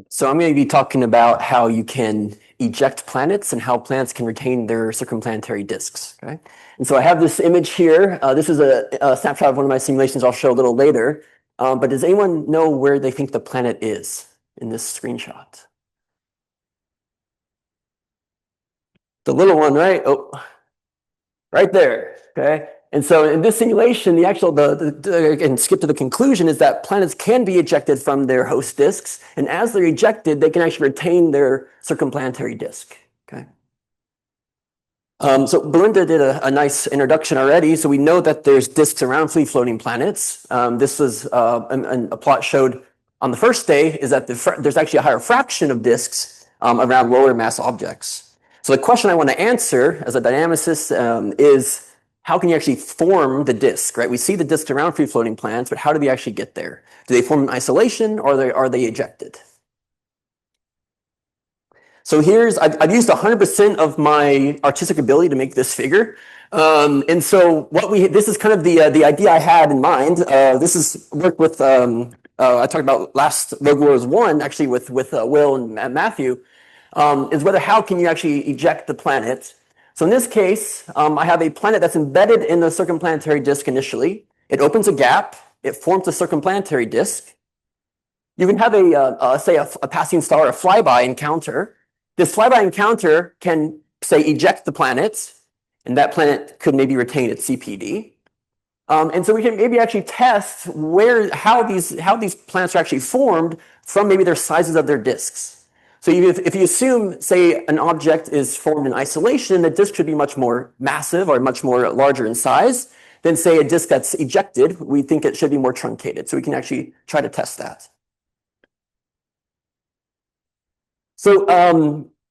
So I'm going to be talking about how you can eject planets and how planets can retain their circumplanetary disks. Okay? And so I have this image here. This is a snapshot of one of my simulations I'll show a little later. But does anyone know where they think the planet is in this screenshot? The little one, right? Oh, right there. Okay. And so in this simulation, and skip to the conclusion, is that planets can be ejected from their host disks. And as they're ejected, they can actually retain their circumplanetary disk. Okay. So Belinda did a nice introduction already. So we know that there's disks around free-floating planets. This was a plot showed on the first day is that there's actually a higher fraction of disks around lower mass objects. So the question I want to answer as a dynamicist is, how can you actually form the disk, right? We see the disks around free-floating planets, but how do we actually get there? Do they form in isolation or are they ejected? So I've used 100% of my artistic ability to make this figure. And so this is kind of the idea I had in mind. This is work with, I talked about last Rogue Wars 1, actually with Will and Matthew, is how can you actually eject the planet? So in this case, I have a planet that's embedded in the circumplanetary disk initially. It opens a gap. It forms a circumplanetary disk. You can have a passing star, a flyby encounter. This flyby encounter can, say, eject the planet, and that planet could maybe retain its CPD. And so we can maybe actually test how these planets are actually formed from maybe their sizes of their disks. So if you assume, say, an object is formed in isolation, the disk should be much more massive or much more larger in size than, say, a disk that's ejected. We think it should be more truncated. So we can actually try to test that. So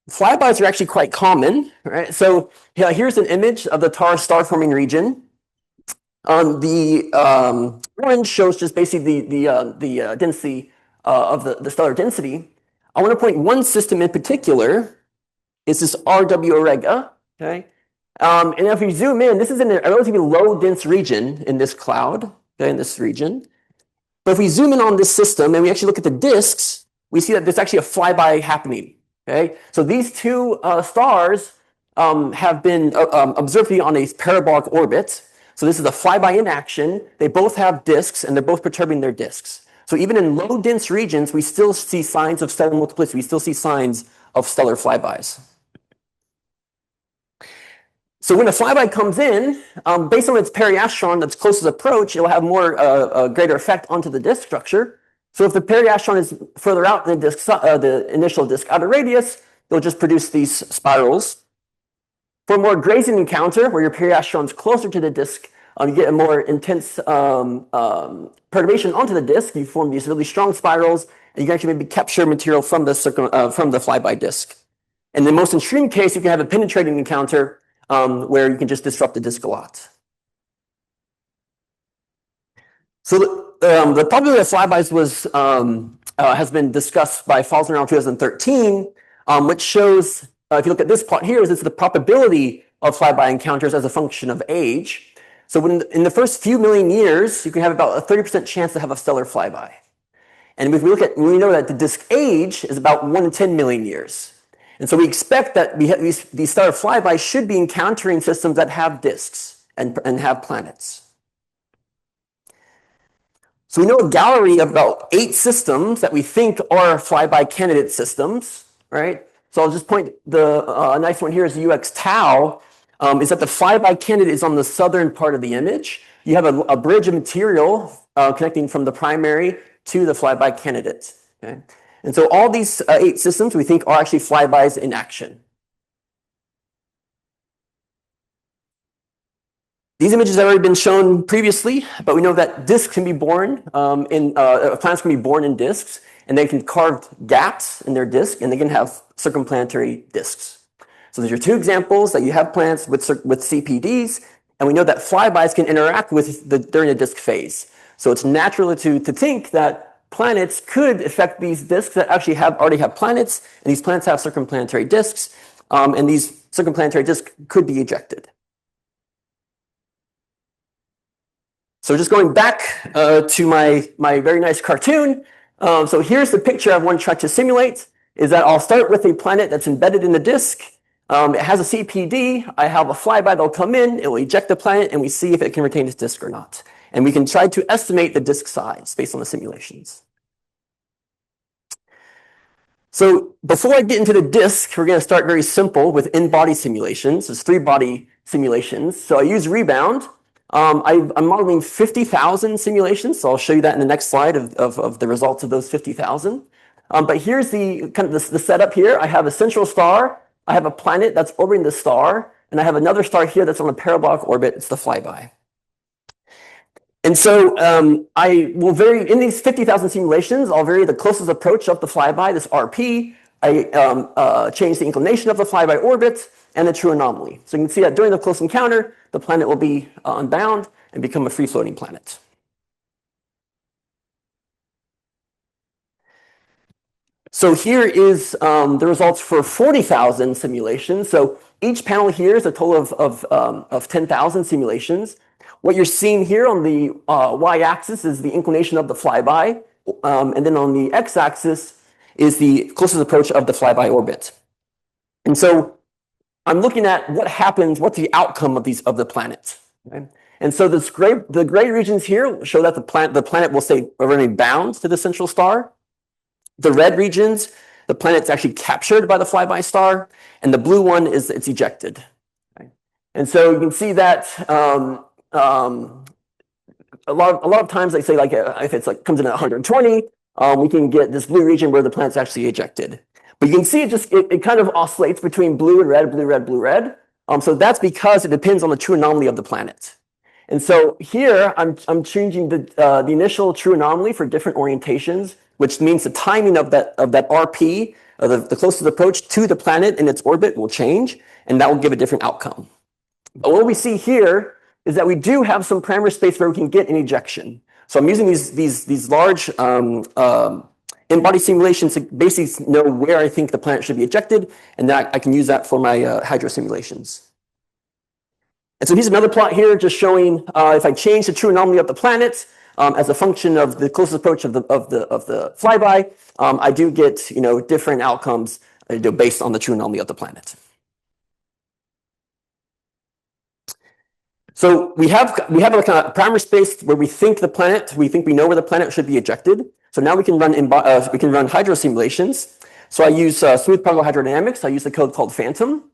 flybys are actually quite common, right? So here's an image of the Taurus star-forming region. The orange shows just basically the density of the stellar density. I want to point one system in particular. Is this RW Auriga, okay? And if we zoom in, this is in a relatively low dense region in this cloud, okay, in this region. But if we zoom in on this system and we actually look at the disks, we see that there's actually a flyby happening, okay? So these two stars have been observed to be on a parabolic orbit. So this is a flyby in action. They both have disks and they're both perturbing their disks. So even in low dense regions, we still see signs of stellar multiplicity. We still see signs of stellar flybys. So when a flyby comes in, based on its periastron, its closest approach, it will have a greater effect onto the disk structure. So if the periastron is further out than the initial disk outer radius, they'll just produce these spirals. For a more grazing encounter, where your periastron is closer to the disk, you get a more intense perturbation onto the disk. You form these really strong spirals, and you can actually maybe capture material from the flyby disk. In the most extreme case, you can have a penetrating encounter where you can just disrupt the disk a lot. So the probability of flybys has been discussed by Falzner around 2013, which shows, if you look at this plot here, is the probability of flyby encounters as a function of age. So in the first few million years, you can have about a 30% chance to have a stellar flyby. And if we we know that the disk age is about 1 in 10 million years. And so we expect that these stellar flybys should be encountering systems that have disks and have planets. So we know a gallery of about 8 systems that we think are flyby candidate systems, right? So I'll just point a nice one here is UX tau. Is that the flyby candidate is on the southern part of the image. You have a bridge of material connecting from the primary to the flyby candidate. Okay? And so all these 8 systems we think are actually flybys in action. These images have already been shown previously, but we know that disks can be born planets can be born in disks, and they can carve gaps in their disk, and they can have circumplanetary disks. So these are 2 examples that you have planets with CPDs, and we know that flybys can interact during the disk phase. So it's natural to think that planets could affect these disks that actually already have planets, and these planets have circumplanetary disks, and these circumplanetary disks could be ejected. So just going back to my very nice cartoon, So here's the picture I want to try to simulate, is that I'll start with a planet that's embedded in the disk. It has a CPD. I have a flyby that'll come in, it will eject the planet, and we see if it can retain its disk or not. And we can try to estimate the disk size based on the simulations. So before I get into the disk, we're going to start very simple with in-body simulations. There's 3-body simulations. So I use rebound. I'm modeling 50,000 simulations, so I'll show you that in the next slide of the results of those 50,000. But here's the kind of the setup here. I have a central star. I have a planet that's orbiting the star, and I have another star here that's on a parabolic orbit. It's the flyby. And so I will vary, in these 50,000 simulations, I'll vary the closest approach of the flyby, this RP. I change the inclination of the flyby orbit and the true anomaly. So you can see that during the close encounter, the planet will be unbound and become a free-floating planet. So here is the results for 40,000 simulations. So each panel here is a total of 10,000 simulations. What you're seeing here on the y-axis is the inclination of the flyby, and then on the x-axis is the closest approach of the flyby orbit. And so I'm looking at what happens, what's the outcome of the planet. Okay? And so the gray regions here show that the planet will stay remain bound to the central star. The red regions, the planet's actually captured by the flyby star, and the blue one is it's ejected. Okay? And so you can see that a lot of times they say, like, if it's like comes in at 120, we can get this blue region where the planet's actually ejected. But you can see it kind of oscillates between blue and red, blue, red, blue, red. So that's because it depends on the true anomaly of the planet. And so here I'm changing the initial true anomaly for different orientations, which means the timing of that RP, the closest approach to the planet in its orbit, will change, and that will give a different outcome. But what we see here is that we do have some parameter space where we can get an ejection. So I'm using these large in-body simulations to basically know where I think the planet should be ejected, and then I can use that for my hydro simulations. And so here's another plot here just showing if I change the true anomaly of the planet as a function of the closest approach of the flyby, I do get different outcomes based on the true anomaly of the planet. So we have a kind of parameter space where we think we know where the planet should be ejected. So now we can run hydro simulations. So I use smooth particle hydrodynamics. I use the code called Phantom.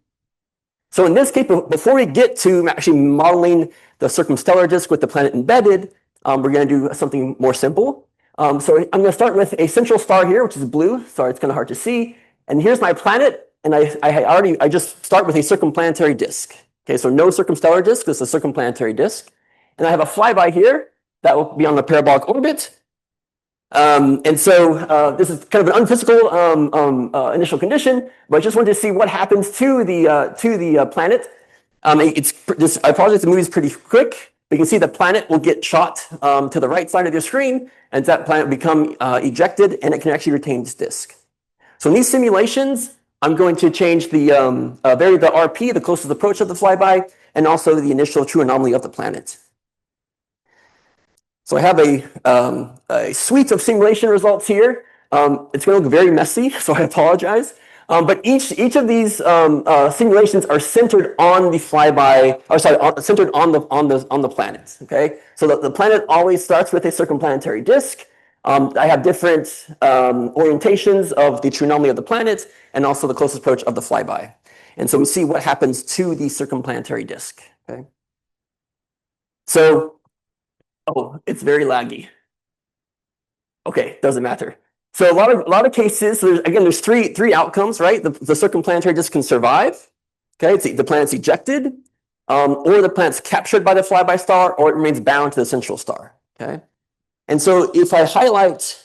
So in this case, before we get to actually modeling the circumstellar disk with the planet embedded, we're going to do something more simple. So I'm going to start with a central star here, which is blue. Sorry, it's kind of hard to see. And here's my planet, and I just start with a circumplanetary disk. Okay, so no circumstellar disk, this is a circumplanetary disk. And I have a flyby here that will be on the parabolic orbit. And so this is kind of an unphysical initial condition, but I just wanted to see what happens to the planet. I apologize, the movie is pretty quick, but you can see the planet will get shot to the right side of your screen, and that planet will become ejected, and it can actually retain its disk. So in these simulations, I'm going to change vary the RP, the closest approach of the flyby, and also the initial true anomaly of the planet. So I have a suite of simulation results here. It's going to look very messy, so I apologize. But each of these simulations are centered on the flyby, or sorry, centered on the planet. Okay, so the planet always starts with a circumplanetary disk. I have different orientations of the true anomaly of the planet and also the closest approach of the flyby. And so we see what happens to the circumplanetary disk. Okay, so it's very laggy. Okay, doesn't matter. So a lot of cases, there's three outcomes, right? The circumplanetary disk can survive. Okay, the planet's ejected, or the planet's captured by the flyby star, or it remains bound to the central star. Okay, and so if I highlight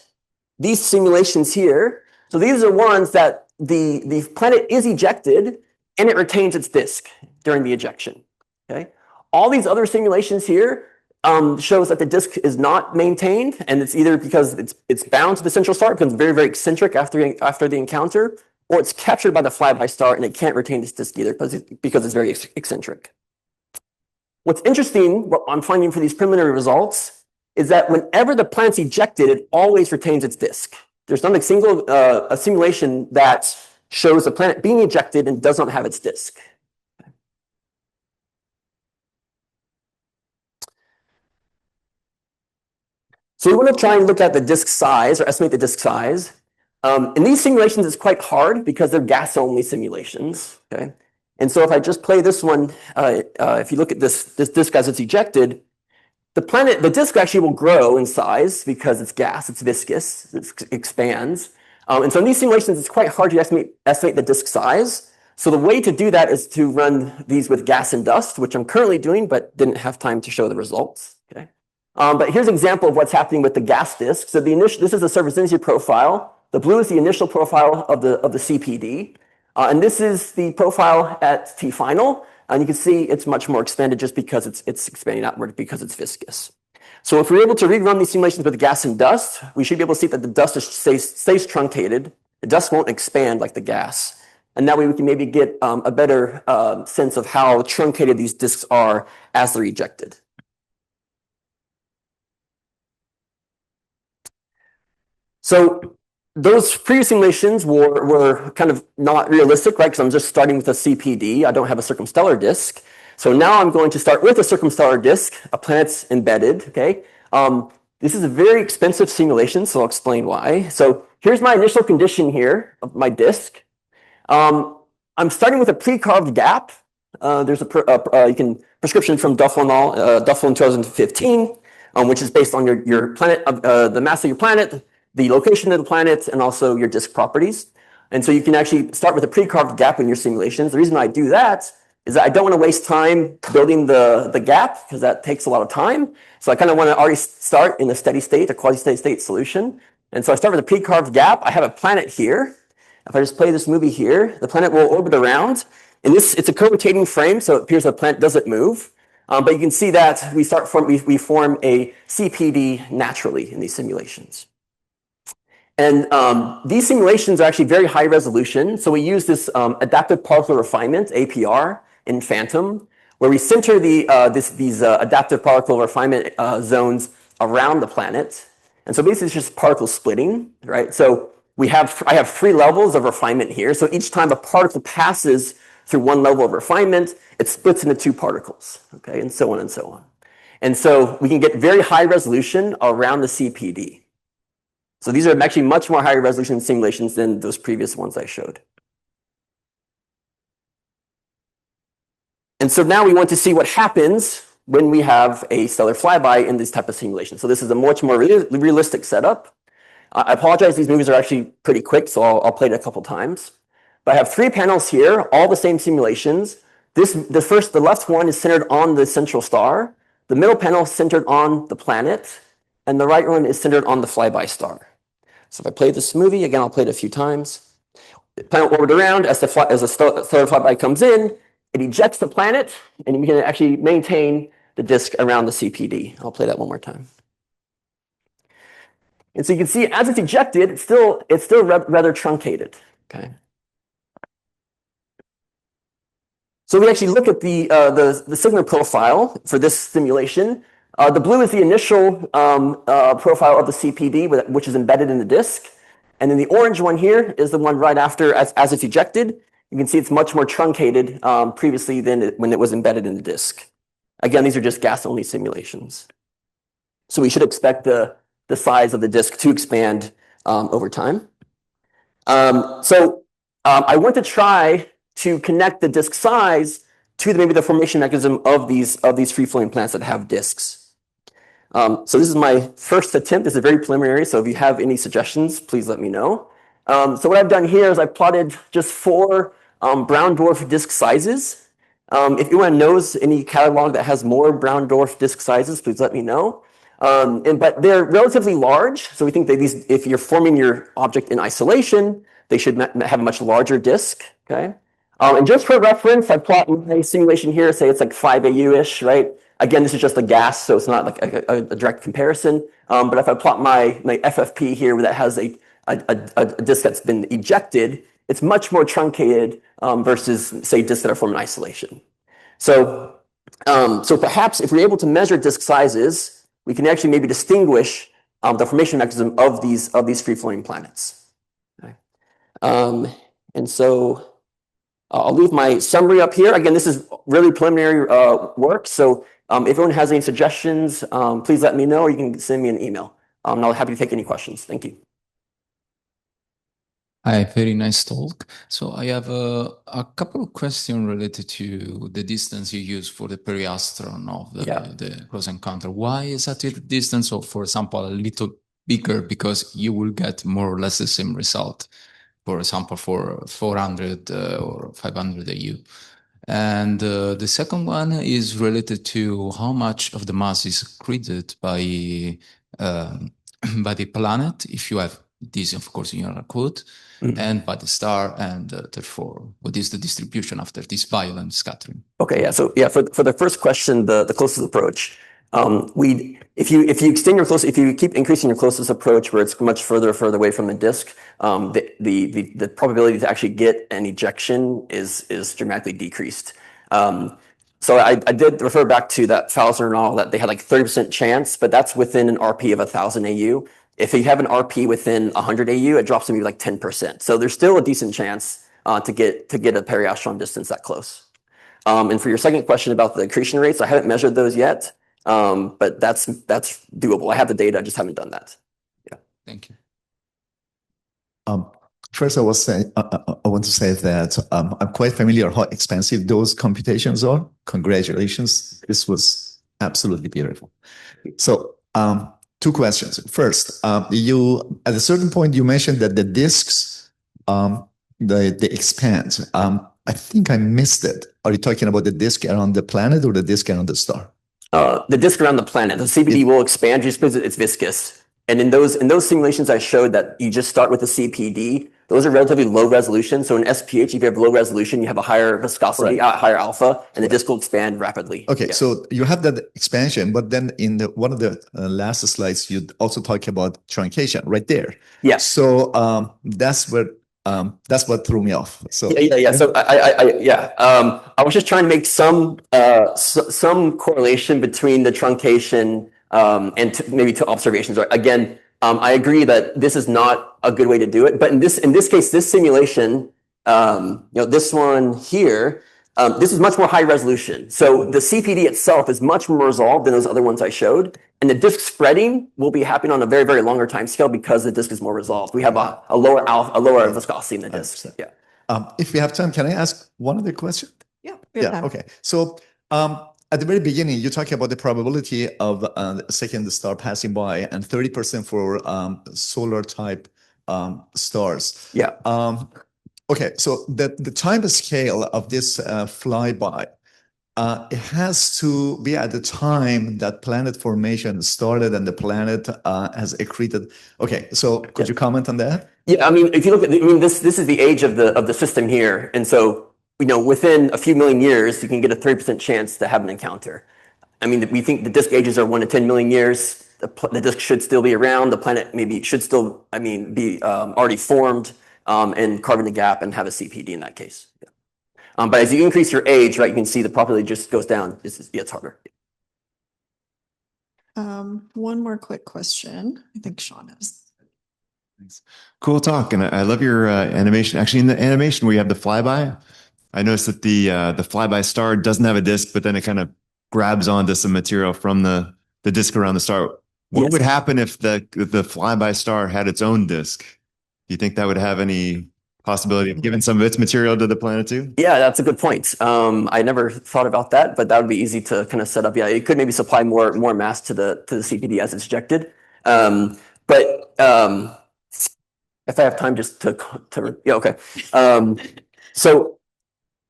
these simulations here, so these are ones that the planet is ejected and it retains its disk during the ejection. Okay, all these other simulations here shows that the disk is not maintained, and it's either because it's bound to the central star, it becomes very, very eccentric after the encounter, or it's captured by the flyby star and it can't retain its disk either because it's very eccentric. What's interesting, what I'm finding for these preliminary results, is that whenever the planet's ejected, it always retains its disk. There's not a single a simulation that shows the planet being ejected and does not have its disk. So we want to try and look at the disk size or estimate the disk size. In these simulations, it's quite hard because they're gas-only simulations. Okay, and so if I just play this one, if you look at this disk as it's ejected, the disk actually will grow in size because it's gas, it's viscous, it expands. And so in these simulations, it's quite hard to estimate the disk size. So the way to do that is to run these with gas and dust, which I'm currently doing, but didn't have time to show the results. Okay. But here's an example of what's happening with the gas disk. So this is the surface density profile. The blue is the initial profile of the CPD. And this is the profile at T final. And you can see it's much more expanded just because it's expanding outward because it's viscous. So if we're able to rerun these simulations with gas and dust, we should be able to see that the dust stays truncated. The dust won't expand like the gas. And that way we can maybe get a better sense of how truncated these disks are as they're ejected. So those previous simulations were kind of not realistic, right? Because I'm just starting with a CPD. I don't have a circumstellar disk. So now I'm going to start with a circumstellar disk. A planet's embedded, okay? This is a very expensive simulation, so I'll explain why. So here's my initial condition here of my disk. I'm starting with a pre-carved gap. There's a prescription from Duffel in 2015, which is based on your planet, the mass of your planet, the location of the planet, and also your disk properties. And so you can actually start with a pre-carved gap in your simulations. The reason I do that is that I don't want to waste time building the gap because that takes a lot of time. So I kind of want to already start in a steady state, a quasi-steady state solution. And so I start with a pre-carved gap. I have a planet here. If I just play this movie here, the planet will orbit around. And it's a co-rotating frame, so it appears the planet doesn't move. But you can see that we form a CPD naturally in these simulations. And these simulations are actually very high resolution. So we use this adaptive particle refinement, APR, in Phantom, where we center these adaptive particle refinement zones around the planet. And so basically it's just particle splitting, right? So I have 3 levels of refinement here. So each time a particle passes through one level of refinement, it splits into 2 particles, okay? And so on and so on. And so we can get very high resolution around the CPD. So these are actually much more higher resolution simulations than those previous ones I showed. And so now we want to see what happens when we have a stellar flyby in this type of simulation. So this is a much more realistic setup. I apologize, these movies are actually pretty quick, so I'll play it a couple times. But I have 3 panels here, all the same simulations. The left one is centered on the central star. The middle panel is centered on the planet. And the right one is centered on the flyby star. So if I play this movie, again, I'll play it a few times. The planet will orbit around as a stellar flyby comes in. It ejects the planet, and we can actually maintain the disk around the CPD. I'll play that one more time. And so you can see as it's ejected, it's still rather truncated. Okay. So we actually look at the signal profile for this simulation. The blue is the initial profile of the CPD, which is embedded in the disk. And then the orange one here is the one right after as it's ejected. You can see it's much more truncated previously than when it was embedded in the disk. Again, these are just gas-only simulations. So we should expect the size of the disk to expand over time. I want to try to connect the disk size to maybe the formation mechanism of these free-flowing planets that have disks. So this is my first attempt. This is very preliminary, so if you have any suggestions, please let me know. So what I've done here is I've plotted just 4 brown dwarf disk sizes. If anyone knows any catalog that has more brown dwarf disk sizes, please let me know. But they're relatively large, so we think that if you're forming your object in isolation, they should have a much larger disk. Okay. And just for reference, I plot my simulation here, say it's like 5 AU-ish, right? Again, this is just a gas, so it's not like a direct comparison. But if I plot my FFP here that has a disk that's been ejected, it's much more truncated versus, say, disks that are formed in isolation. So perhaps if we're able to measure disk sizes we can actually maybe distinguish the formation mechanism of these free-floating planets. Okay. And so I'll leave my summary up here. Again, this is really preliminary work. So if everyone has any suggestions, please let me know, or you can send me an email. I'm happy to take any questions. Thank you. Hi, very nice talk. So I have a couple of questions related to the distance you use for the periastron of the close encounter. Why is that the distance, or for example, a little bigger, because you will get more or less the same result, for example, for 400 or 500 AU. And the second one is related to how much of the mass is accreted by the planet, if you have this, of course, in your code, and by the star, and therefore, what is the distribution after this violent scattering? Okay, yeah. So yeah, for the first question, the closest approach, if you keep increasing your closest approach where it's much further away from the disk, the probability to actually get an ejection is dramatically decreased. So I did refer back to that Fowler and all that they had like 30% chance, but that's within an RP of 1,000 AU. If you have an RP within 100 AU, it drops to maybe like 10%. So there's still a decent chance to get a periastron distance that close. And for your second question about the accretion rates, I haven't measured those yet, but that's doable. I have the data, I just haven't done that. Yeah. Thank you. First, I want to say that I'm quite familiar how expensive those computations are. Congratulations. This was absolutely beautiful. So two questions. First, at a certain point, you mentioned that the disks, they expand. I think I missed it. Are you talking about the disk around the planet or the disk around the star? The disk around the planet. The CPD will expand just because it's viscous. And in those simulations I showed that you just start with the CPD, those are relatively low resolution. So in SPH, if you have low resolution, you have a higher viscosity, higher alpha, and the disk will expand rapidly. Okay, so you have that expansion, but then in one of the last slides, you also talk about truncation right there. Yeah. So that's what threw me off. So yeah. So I was just trying to make some correlation between the truncation and maybe to observations. Again, I agree that this is not a good way to do it, but in this case, this simulation, this one here, this is much more high resolution. So the CPD itself is much more resolved than those other ones I showed. And the disk spreading will be happening on a very, very longer time scale because the disk is more resolved. We have a lower viscosity in the disk. Yeah. If we have time, can I ask one other question? Yeah. Yeah. Okay. So at the very beginning, you talk about the probability of a second star passing by and 30% for solar type stars. Yeah. Okay. So the time scale of this flyby, it has to be at the time that planet formation started and the planet has accreted. Okay. So could you comment on that? Yeah. I mean, if you look at, this is the age of the system here. And so, within a few million years, you can get a 30% chance to have an encounter. I mean, we think the disk ages are 1 to 10 million years. The disk should still be around. The planet maybe should still, be already formed and carving the gap and have a CPD in that case. Yeah. But as you increase your age, right, you can see the probability just goes down. It's harder. One more quick question. I think Sean has. Thanks. Cool talk, and I love your animation. Actually, in the animation where you have the flyby, I noticed that the flyby star doesn't have a disk, but then it kind of grabs onto some material from the disk around the star. What would happen if the flyby star had its own disk? Do you think that would have any possibility of giving some of its material to the planet too? Yeah, that's a good point. I never thought about that, but that would be easy to kind of set up. Yeah, it could maybe supply more mass to the CPD as it's ejected. But if I have time just to yeah, okay. So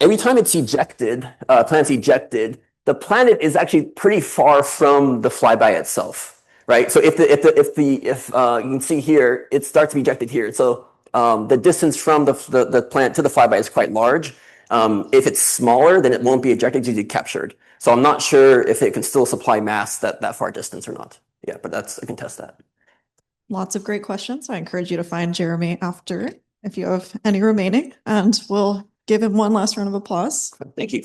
every time it's ejected, planet's ejected, the planet is actually pretty far from the flyby itself, right? So if you can see here, it starts to be ejected here. So the distance from the planet to the flyby is quite large. If it's smaller, then it won't be ejected, it's usually captured. So I'm not sure if it can still supply mass that far distance or not. Yeah, but I can test that. Lots of great questions. I encourage you to find Jeremy after if you have any remaining, and we'll give him one last round of applause. Thank you.